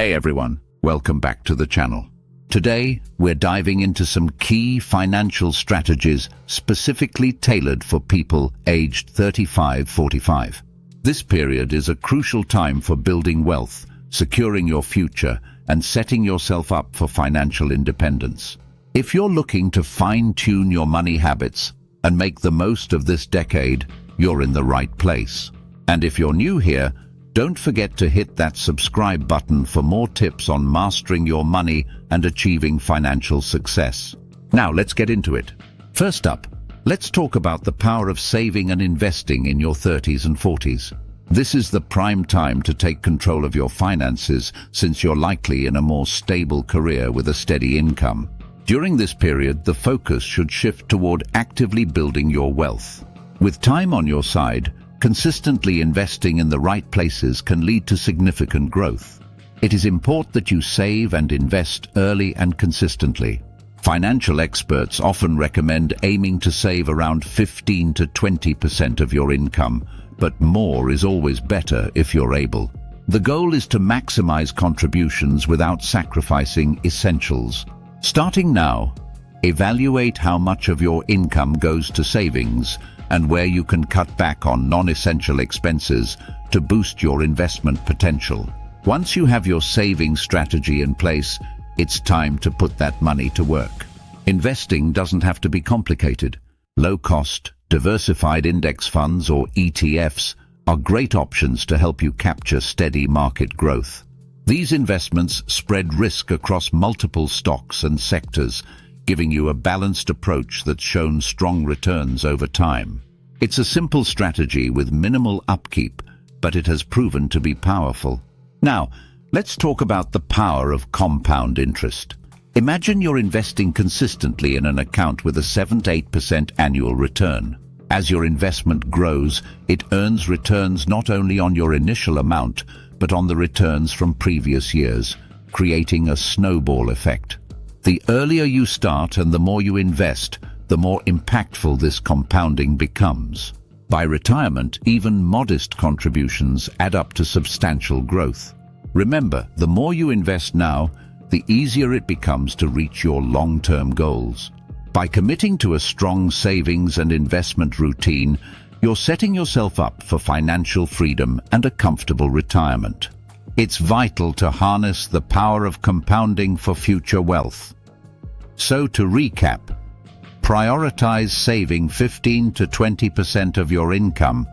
Hey everyone, welcome back to the channel. Today, we're diving into some key financial strategies specifically tailored for people aged 35-45. This period is a crucial time for building wealth, securing your future, and setting yourself up for financial independence. If you're looking to fine-tune your money habits and make the most of this decade, you're in the right place. And if you're new here, don't forget to hit that subscribe button for more tips on mastering your money and achieving financial success. Now let's get into it. First up, let's talk about the power of saving and investing in your 30s and 40s. This is the prime time to take control of your finances, since you're likely in a more stable career with a steady income. During this period, the focus should shift toward actively building your wealth. With time on your side, consistently investing in the right places can lead to significant growth. It is important that you save and invest early and consistently. Financial experts often recommend aiming to save around 15 to 20% of your income, but more is always better if you're able. The goal is to maximize contributions without sacrificing essentials. Starting now, evaluate how much of your income goes to savings and where you can cut back on non-essential expenses to boost your investment potential. Once you have your savings strategy in place, it's time to put that money to work. Investing doesn't have to be complicated. Low-cost, diversified index funds or ETFs are great options to help you capture steady market growth. These investments spread risk across multiple stocks and sectors, giving you a balanced approach that's shown strong returns over time. It's a simple strategy with minimal upkeep, but it has proven to be powerful. Now, let's talk about the power of compound interest. Imagine you're investing consistently in an account with a 7-8% annual return. As your investment grows, it earns returns not only on your initial amount, but on the returns from previous years, creating a snowball effect. The earlier you start and the more you invest, the more impactful this compounding becomes. By retirement, even modest contributions add up to substantial growth. Remember, the more you invest now, the easier it becomes to reach your long-term goals. By committing to a strong savings and investment routine, you're setting yourself up for financial freedom and a comfortable retirement. It's vital to harness the power of compounding for future wealth. So to recap, prioritize saving 15 to 20% of your income,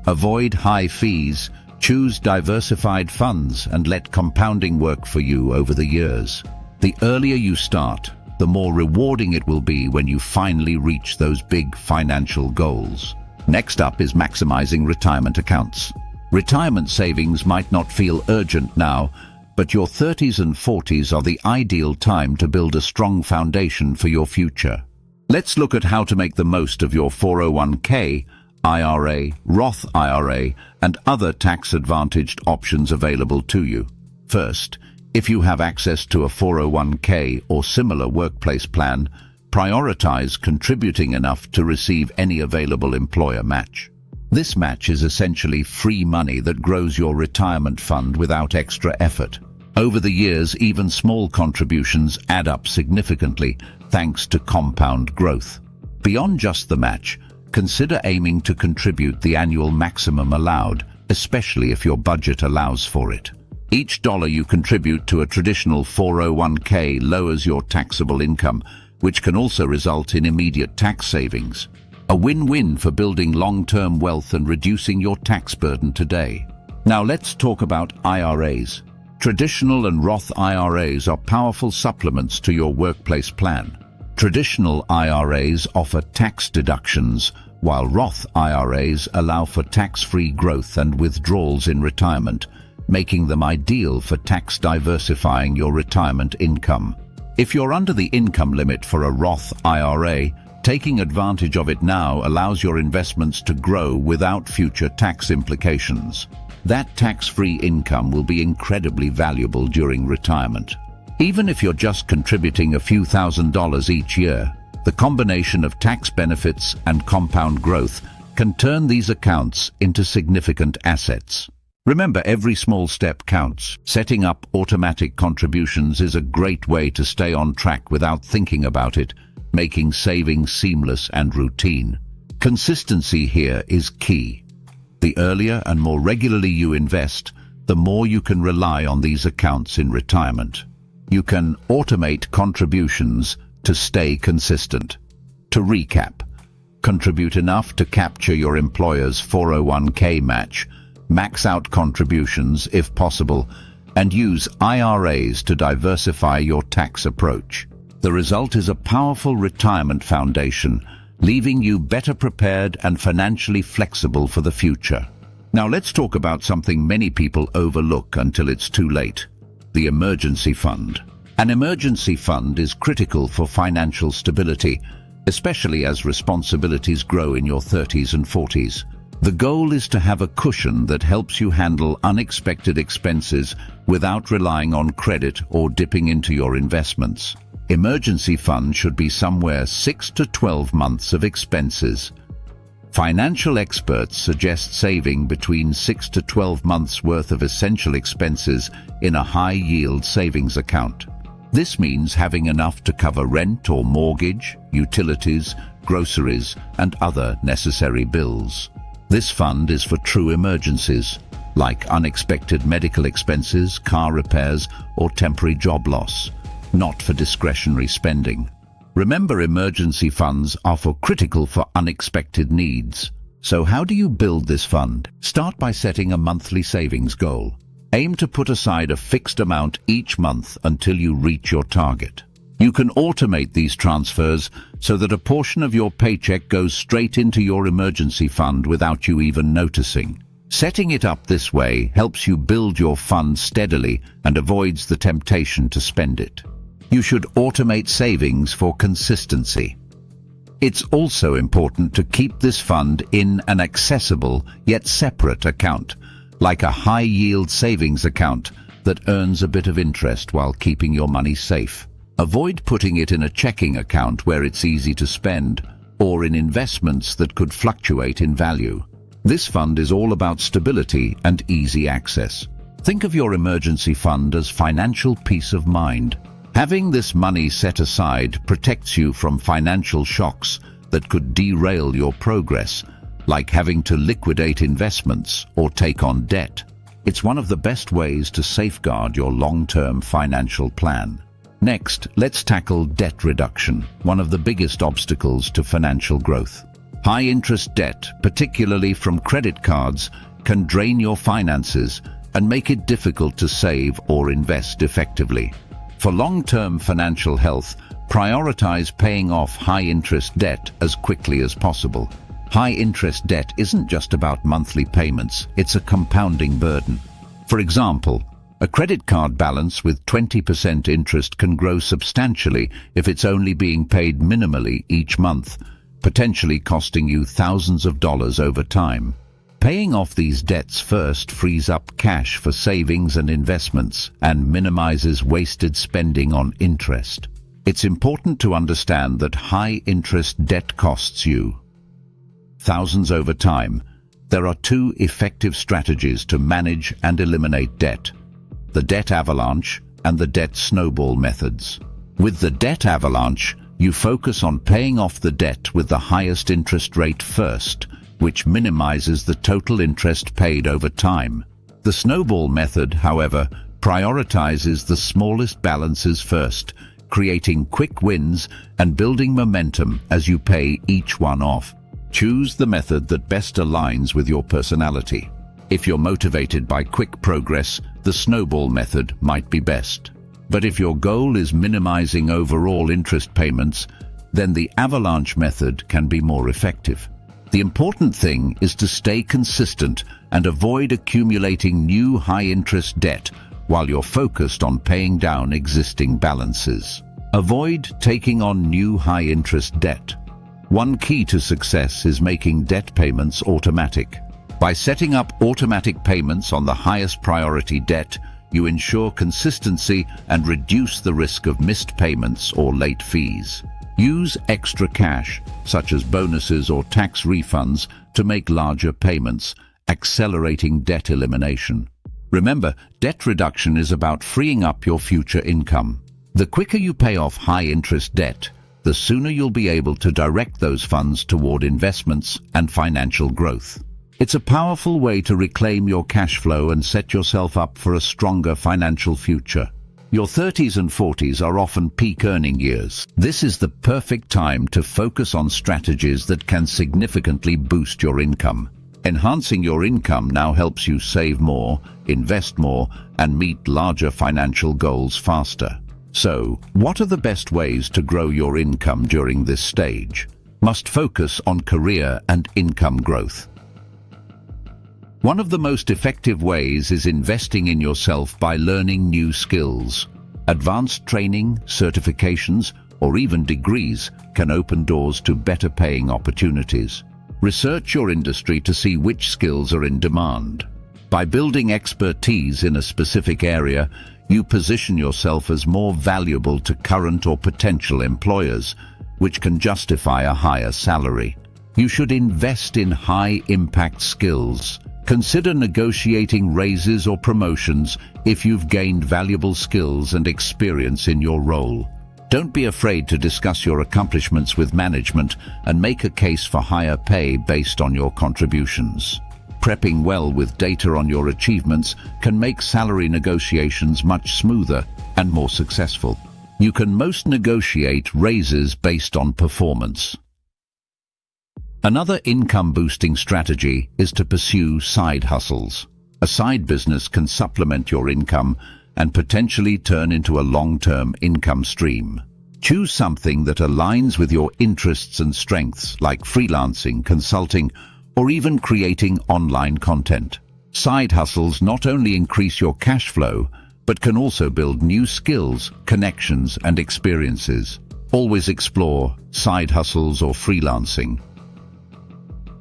avoid high fees, choose diversified funds, and let compounding work for you over the years. The earlier you start, the more rewarding it will be when you finally reach those big financial goals. Next up is maximizing retirement accounts. Retirement savings might not feel urgent now, but your 30s and 40s are the ideal time to build a strong foundation for your future. Let's look at how to make the most of your 401k, IRA, Roth IRA, and other tax-advantaged options available to you. First, if you have access to a 401k or similar workplace plan, prioritize contributing enough to receive any available employer match. This match is essentially free money that grows your retirement fund without extra effort. Over the years, even small contributions add up significantly thanks to compound growth. Beyond just the match, consider aiming to contribute the annual maximum allowed, especially if your budget allows for it. Each dollar you contribute to a traditional 401k lowers your taxable income, which can also result in immediate tax savings. A win-win for building long-term wealth and reducing your tax burden today. Now let's talk about IRAs. Traditional and Roth IRAs are powerful supplements to your workplace plan. Traditional IRAs offer tax deductions, while Roth IRAs allow for tax-free growth and withdrawals in retirement, making them ideal for tax diversifying your retirement income. If you're under the income limit for a Roth IRA, taking advantage of it now allows your investments to grow without future tax implications. That tax-free income will be incredibly valuable during retirement. Even if you're just contributing a few $1,000s each year, the combination of tax benefits and compound growth can turn these accounts into significant assets. Remember, every small step counts. Setting up automatic contributions is a great way to stay on track without thinking about it, making saving seamless and routine. Consistency here is key. The earlier and more regularly you invest, the more you can rely on these accounts in retirement. You can automate contributions to stay consistent. To recap, contribute enough to capture your employer's 401k match, max out contributions if possible, and use IRAs to diversify your tax approach. The result is a powerful retirement foundation, leaving you better prepared and financially flexible for the future. Now let's talk about something many people overlook until it's too late: the emergency fund. An emergency fund is critical for financial stability, especially as responsibilities grow in your 30s and 40s. The goal is to have a cushion that helps you handle unexpected expenses without relying on credit or dipping into your investments. Emergency fund should be somewhere 6 to 12 months of expenses. Financial experts suggest saving between 6 to 12 months worth of essential expenses in a high-yield savings account. This means having enough to cover rent or mortgage, utilities, groceries, and other necessary bills. This fund is for true emergencies, like unexpected medical expenses, car repairs, or temporary job loss, not for discretionary spending. Remember, emergency funds are critical for unexpected needs. So how do you build this fund? Start by setting a monthly savings goal. Aim to put aside a fixed amount each month until you reach your target. You can automate these transfers so that a portion of your paycheck goes straight into your emergency fund without you even noticing. Setting it up this way helps you build your fund steadily and avoids the temptation to spend it. You should automate savings for consistency. It's also important to keep this fund in an accessible yet separate account, like a high-yield savings account that earns a bit of interest while keeping your money safe. Avoid putting it in a checking account where it's easy to spend, or in investments that could fluctuate in value. This fund is all about stability and easy access. Think of your emergency fund as financial peace of mind. Having this money set aside protects you from financial shocks that could derail your progress, like having to liquidate investments or take on debt. It's one of the best ways to safeguard your long-term financial plan. Next, let's tackle debt reduction, one of the biggest obstacles to financial growth. High-interest debt, particularly from credit cards, can drain your finances and make it difficult to save or invest effectively. For long-term financial health, prioritize paying off high-interest debt as quickly as possible. High-interest debt isn't just about monthly payments, it's a compounding burden. For example, a credit card balance with 20% interest can grow substantially if it's only being paid minimally each month, potentially costing you thousands of dollars over time. Paying off these debts first frees up cash for savings and investments and minimizes wasted spending on interest. It's important to understand that high-interest debt costs you thousands over time. There are two effective strategies to manage and eliminate debt: the debt avalanche and the debt snowball methods. With the debt avalanche, you focus on paying off the debt with the highest interest rate first, which minimizes the total interest paid over time. The snowball method, however, prioritizes the smallest balances first, creating quick wins and building momentum as you pay each one off. Choose the method that best aligns with your personality. If you're motivated by quick progress, the snowball method might be best. But if your goal is minimizing overall interest payments, then the avalanche method can be more effective. The important thing is to stay consistent and avoid accumulating new high-interest debt while you're focused on paying down existing balances. Avoid taking on new high-interest debt. One key to success is making debt payments automatic. By setting up automatic payments on the highest priority debt, you ensure consistency and reduce the risk of missed payments or late fees. Use extra cash, such as bonuses or tax refunds, to make larger payments, accelerating debt elimination. Remember, debt reduction is about freeing up your future income. The quicker you pay off high-interest debt, the sooner you'll be able to direct those funds toward investments and financial growth. It's a powerful way to reclaim your cash flow and set yourself up for a stronger financial future. Your 30s and 40s are often peak earning years. This is the perfect time to focus on strategies that can significantly boost your income. Enhancing your income now helps you save more, invest more, and meet larger financial goals faster. So, what are the best ways to grow your income during this stage? Must focus on career and income growth. One of the most effective ways is investing in yourself by learning new skills. Advanced training, certifications, or even degrees can open doors to better paying opportunities. Research your industry to see which skills are in demand. By building expertise in a specific area, you position yourself as more valuable to current or potential employers, which can justify a higher salary. You should invest in high-impact skills. Consider negotiating raises or promotions if you've gained valuable skills and experience in your role. Don't be afraid to discuss your accomplishments with management and make a case for higher pay based on your contributions. Prepping well with data on your achievements can make salary negotiations much smoother and more successful. You can most negotiate raises based on performance. Another income-boosting strategy is to pursue side hustles. A side business can supplement your income and potentially turn into a long-term income stream. Choose something that aligns with your interests and strengths, like freelancing, consulting, or even creating online content. Side hustles not only increase your cash flow, but can also build new skills, connections, and experiences. Always explore side hustles or freelancing.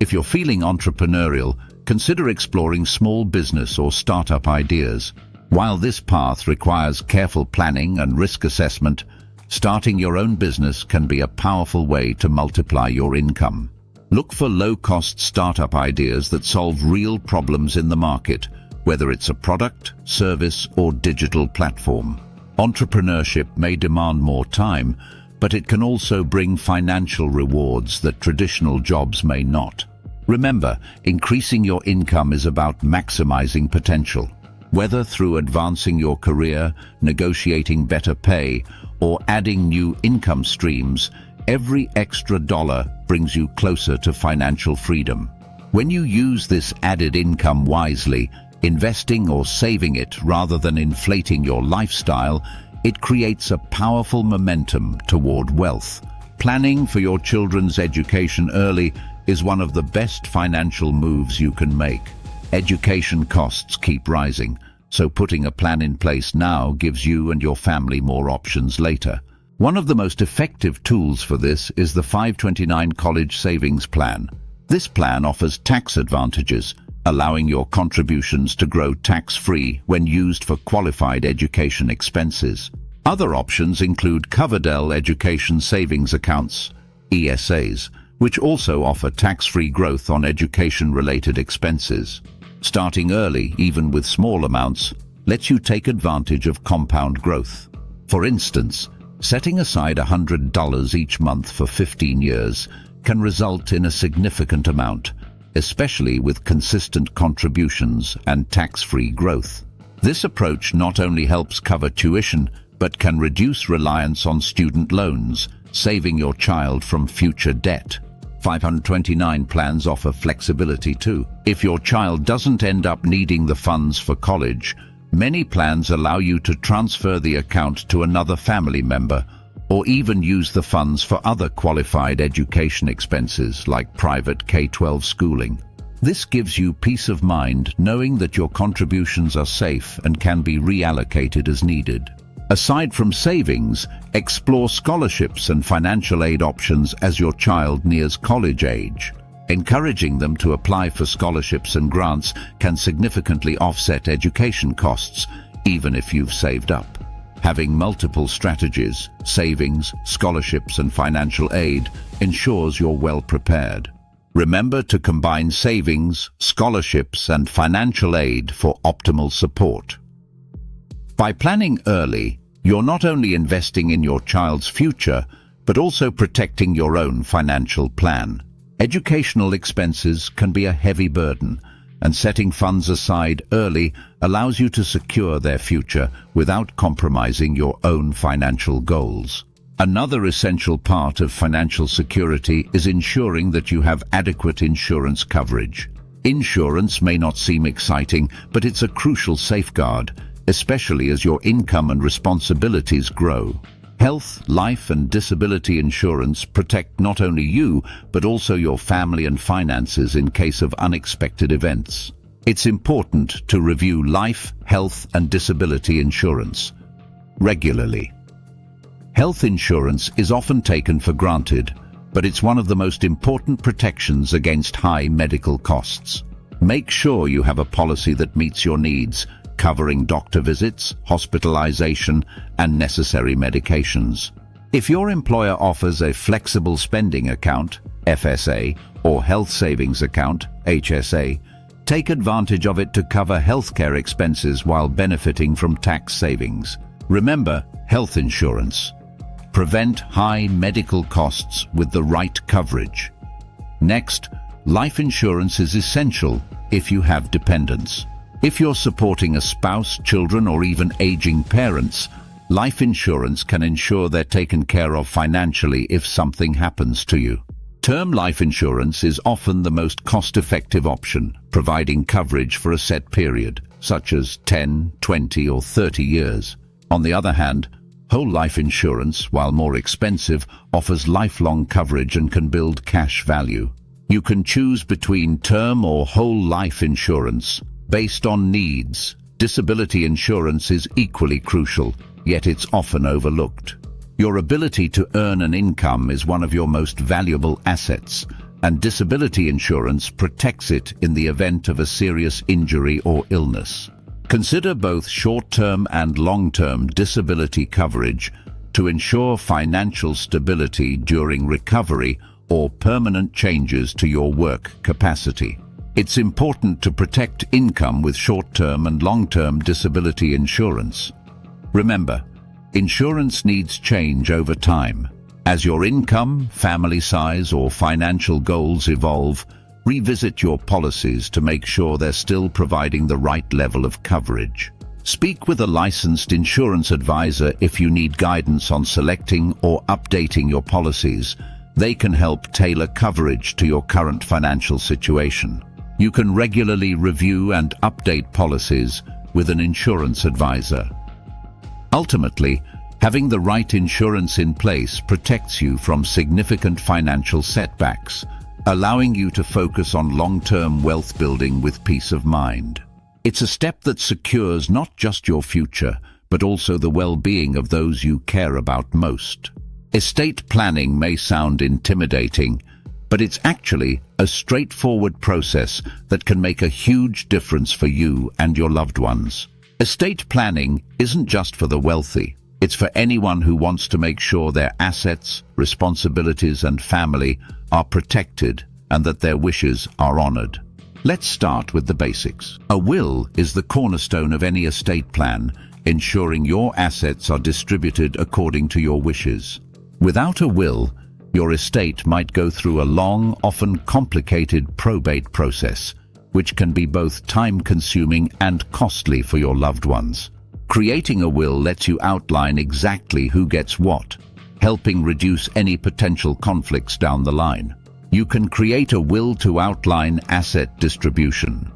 If you're feeling entrepreneurial, consider exploring small business or startup ideas. While this path requires careful planning and risk assessment, starting your own business can be a powerful way to multiply your income. Look for low-cost startup ideas that solve real problems in the market, whether it's a product, service, or digital platform. Entrepreneurship may demand more time, but it can also bring financial rewards that traditional jobs may not. Remember, increasing your income is about maximizing potential. Whether through advancing your career, negotiating better pay, or adding new income streams, every extra dollar brings you closer to financial freedom. When you use this added income wisely, investing or saving it rather than inflating your lifestyle, it creates a powerful momentum toward wealth. Planning for your children's education early is one of the best financial moves you can make. Education costs keep rising, so putting a plan in place now gives you and your family more options later. One of the most effective tools for this is the 529 College Savings Plan. This plan offers tax advantages, allowing your contributions to grow tax-free when used for qualified education expenses. Other options include Coverdell Education Savings Accounts, ESAs, which also offer tax-free growth on education-related expenses. Starting early, even with small amounts, lets you take advantage of compound growth. For instance, setting aside $100 each month for 15 years can result in a significant amount, especially with consistent contributions and tax-free growth. This approach not only helps cover tuition, but can reduce reliance on student loans, saving your child from future debt. 529 plans offer flexibility too. If your child doesn't end up needing the funds for college, many plans allow you to transfer the account to another family member, or even use the funds for other qualified education expenses like private K-12 schooling. This gives you peace of mind knowing that your contributions are safe and can be reallocated as needed. Aside from savings, explore scholarships and financial aid options as your child nears college age. Encouraging them to apply for scholarships and grants can significantly offset education costs, even if you've saved up. Having multiple strategies, savings, scholarships, and financial aid ensures you're well prepared. Remember to combine savings, scholarships, and financial aid for optimal support. By planning early, you're not only investing in your child's future, but also protecting your own financial plan. Educational expenses can be a heavy burden, and setting funds aside early allows you to secure their future without compromising your own financial goals. Another essential part of financial security is ensuring that you have adequate insurance coverage. Insurance may not seem exciting, but it's a crucial safeguard, especially as your income and responsibilities grow. Health, life, and disability insurance protect not only you, but also your family and finances in case of unexpected events. It's important to review life, health, and disability insurance regularly. Health insurance is often taken for granted, but it's one of the most important protections against high medical costs. Make sure you have a policy that meets your needs, covering doctor visits, hospitalization, and necessary medications. If your employer offers a flexible spending account, FSA, or health savings account, HSA, take advantage of it to cover healthcare expenses while benefiting from tax savings. Remember, health insurance. Prevent high medical costs with the right coverage. Next, life insurance is essential if you have dependents. If you're supporting a spouse, children, or even aging parents, life insurance can ensure they're taken care of financially if something happens to you. Term life insurance is often the most cost-effective option, providing coverage for a set period, such as 10, 20, or 30 years. On the other hand, whole life insurance, while more expensive, offers lifelong coverage and can build cash value. You can choose between term or whole life insurance based on needs. Disability insurance is equally crucial, yet it's often overlooked. Your ability to earn an income is one of your most valuable assets, and disability insurance protects it in the event of a serious injury or illness. Consider both short-term and long-term disability coverage to ensure financial stability during recovery or permanent changes to your work capacity. It's important to protect income with short-term and long-term disability insurance. Remember, insurance needs change over time. As your income, family size, or financial goals evolve, revisit your policies to make sure they're still providing the right level of coverage. Speak with a licensed insurance advisor if you need guidance on selecting or updating your policies. They can help tailor coverage to your current financial situation. You can regularly review and update policies with an insurance advisor. Ultimately, having the right insurance in place protects you from significant financial setbacks, allowing you to focus on long-term wealth building with peace of mind. It's a step that secures not just your future, but also the well-being of those you care about most. Estate planning may sound intimidating, but it's actually a straightforward process that can make a huge difference for you and your loved ones. Estate planning isn't just for the wealthy. It's for anyone who wants to make sure their assets, responsibilities, and family are protected and that their wishes are honored. Let's start with the basics. A will is the cornerstone of any estate plan, ensuring your assets are distributed according to your wishes. Without a will, your estate might go through a long, often complicated probate process, which can be both time-consuming and costly for your loved ones. Creating a will lets you outline exactly who gets what, helping reduce any potential conflicts down the line. You can create a will to outline asset distribution.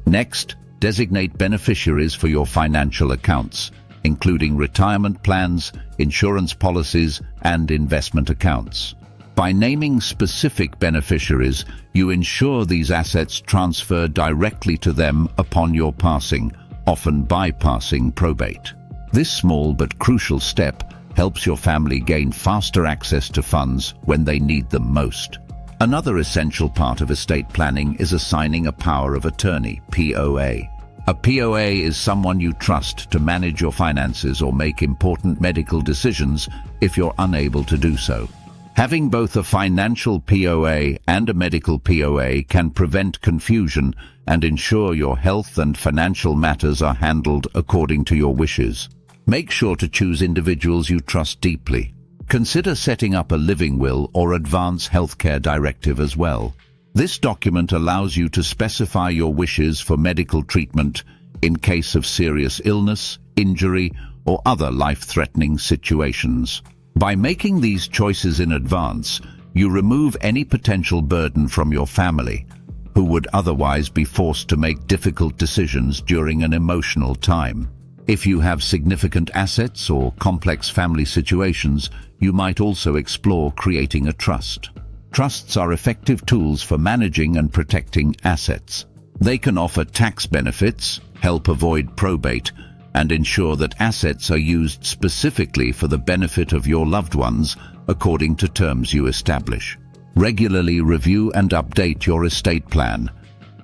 Next, designate beneficiaries for your financial accounts, including retirement plans, insurance policies, and investment accounts. By naming specific beneficiaries, you ensure these assets transfer directly to them upon your passing, often bypassing probate. This small but crucial step helps your family gain faster access to funds when they need them most. Another essential part of estate planning is assigning a power of attorney, POA. A POA is someone you trust to manage your finances or make important medical decisions if you're unable to do so. Having both a financial POA and a medical POA can prevent confusion and ensure your health and financial matters are handled according to your wishes. Make sure to choose individuals you trust deeply. Consider setting up a living will or advance healthcare directive as well. This document allows you to specify your wishes for medical treatment in case of serious illness, injury, or other life-threatening situations. By making these choices in advance, you remove any potential burden from your family, who would otherwise be forced to make difficult decisions during an emotional time. If you have significant assets or complex family situations, you might also explore creating a trust. Trusts are effective tools for managing and protecting assets. They can offer tax benefits, help avoid probate, and ensure that assets are used specifically for the benefit of your loved ones according to terms you establish. Regularly review and update your estate plan,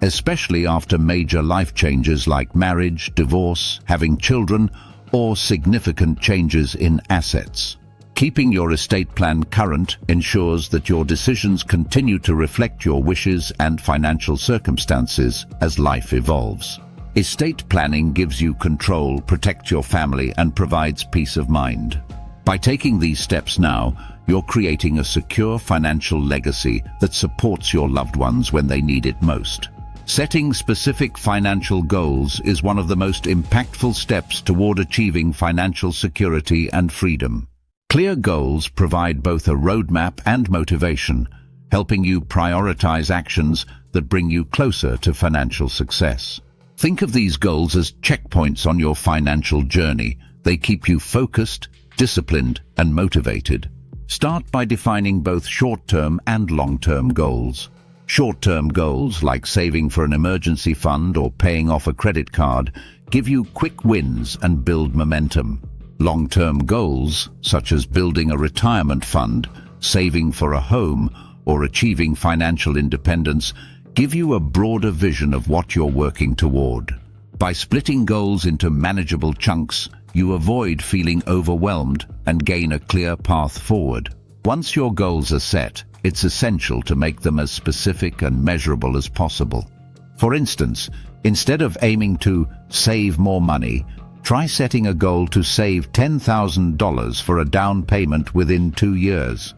especially after major life changes like marriage, divorce, having children, or significant changes in assets. Keeping your estate plan current ensures that your decisions continue to reflect your wishes and financial circumstances as life evolves. Estate planning gives you control, protects your family, and provides peace of mind. By taking these steps now, you're creating a secure financial legacy that supports your loved ones when they need it most. Setting specific financial goals is one of the most impactful steps toward achieving financial security and freedom. Clear goals provide both a roadmap and motivation, helping you prioritize actions that bring you closer to financial success. Think of these goals as checkpoints on your financial journey. They keep you focused, disciplined, and motivated. Start by defining both short-term and long-term goals. Short-term goals, like saving for an emergency fund or paying off a credit card, give you quick wins and build momentum. Long-term goals, such as building a retirement fund, saving for a home, or achieving financial independence, give you a broader vision of what you're working toward. By splitting goals into manageable chunks, you avoid feeling overwhelmed and gain a clear path forward. Once your goals are set, it's essential to make them as specific and measurable as possible. For instance, instead of aiming to save more money, try setting a goal to save $10,000 for a down payment within 2 years.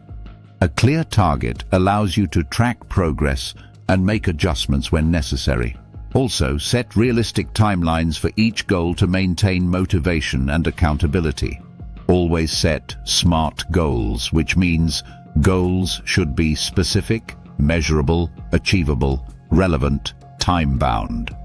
A clear target allows you to track progress and make adjustments when necessary. Also, set realistic timelines for each goal to maintain motivation and accountability. Always set SMART goals, which means goals should be specific, measurable, achievable, relevant, time-bound.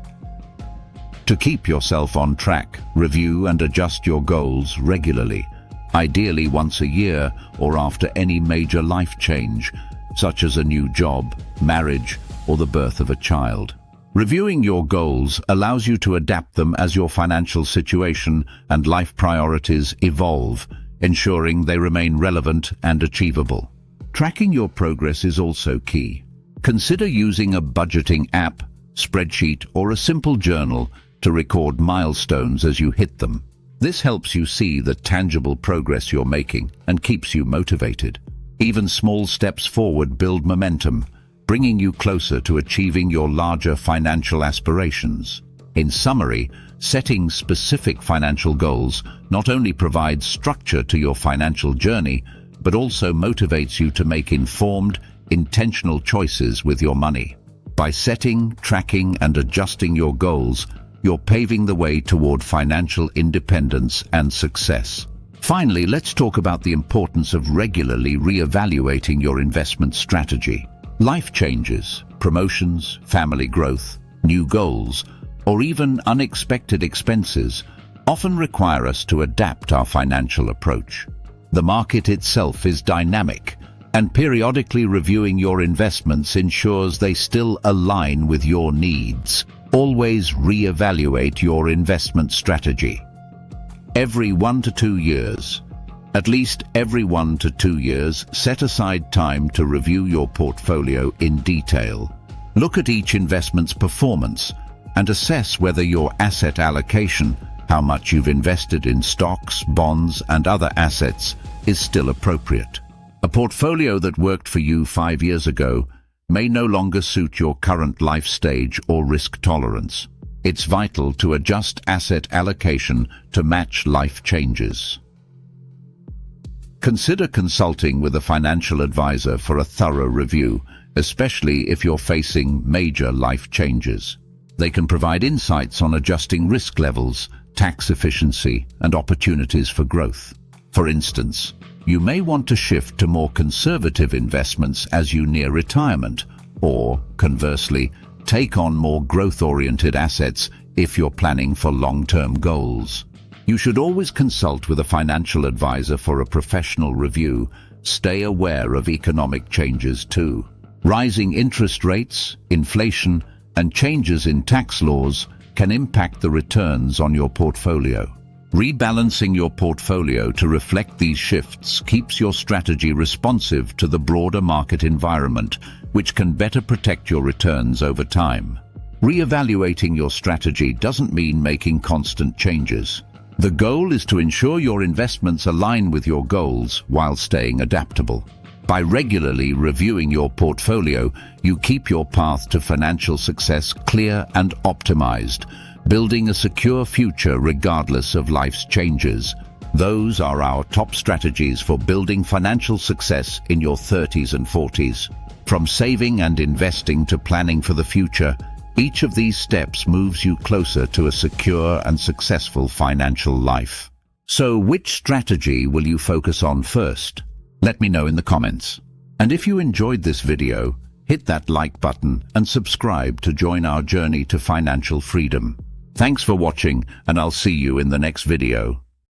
To keep yourself on track, review and adjust your goals regularly, ideally once a year or after any major life change, such as a new job, marriage, or the birth of a child. Reviewing your goals allows you to adapt them as your financial situation and life priorities evolve, ensuring they remain relevant and achievable. Tracking your progress is also key. Consider using a budgeting app, spreadsheet, or a simple journal to record milestones as you hit them. This helps you see the tangible progress you're making and keeps you motivated. Even small steps forward build momentum, bringing you closer to achieving your larger financial aspirations. In summary, setting specific financial goals not only provides structure to your financial journey, but also motivates you to make informed, intentional choices with your money. By setting, tracking, and adjusting your goals, you're paving the way toward financial independence and success. Finally, let's talk about the importance of regularly re-evaluating your investment strategy. Life changes, promotions, family growth, new goals, or even unexpected expenses often require us to adapt our financial approach. The market itself is dynamic, and periodically reviewing your investments ensures they still align with your needs. Always re-evaluate your investment strategy. Every 1 to 2 years, at least every 1 to 2 years, set aside time to review your portfolio in detail. Look at each investment's performance and assess whether your asset allocation, how much you've invested in stocks, bonds, and other assets, is still appropriate. A portfolio that worked for you 5 years ago may no longer suit your current life stage or risk tolerance. It's vital to adjust asset allocation to match life changes. Consider consulting with a financial advisor for a thorough review, especially if you're facing major life changes. They can provide insights on adjusting risk levels, tax efficiency, and opportunities for growth. For instance, you may want to shift to more conservative investments as you near retirement, or, conversely, take on more growth-oriented assets if you're planning for long-term goals. You should always consult with a financial advisor for a professional review. Stay aware of economic changes too. Rising interest rates, inflation, and changes in tax laws can impact the returns on your portfolio. Rebalancing your portfolio to reflect these shifts keeps your strategy responsive to the broader market environment, which can better protect your returns over time. Reevaluating your strategy doesn't mean making constant changes. The goal is to ensure your investments align with your goals while staying adaptable. By regularly reviewing your portfolio, you keep your path to financial success clear and optimized, building a secure future regardless of life's changes. Those are our top strategies for building financial success in your 30s and 40s. From saving and investing to planning for the future, each of these steps moves you closer to a secure and successful financial life. So, which strategy will you focus on first? Let me know in the comments. And if you enjoyed this video, hit that like button and subscribe to join our journey to financial freedom. Thanks for watching, and I'll see you in the next video.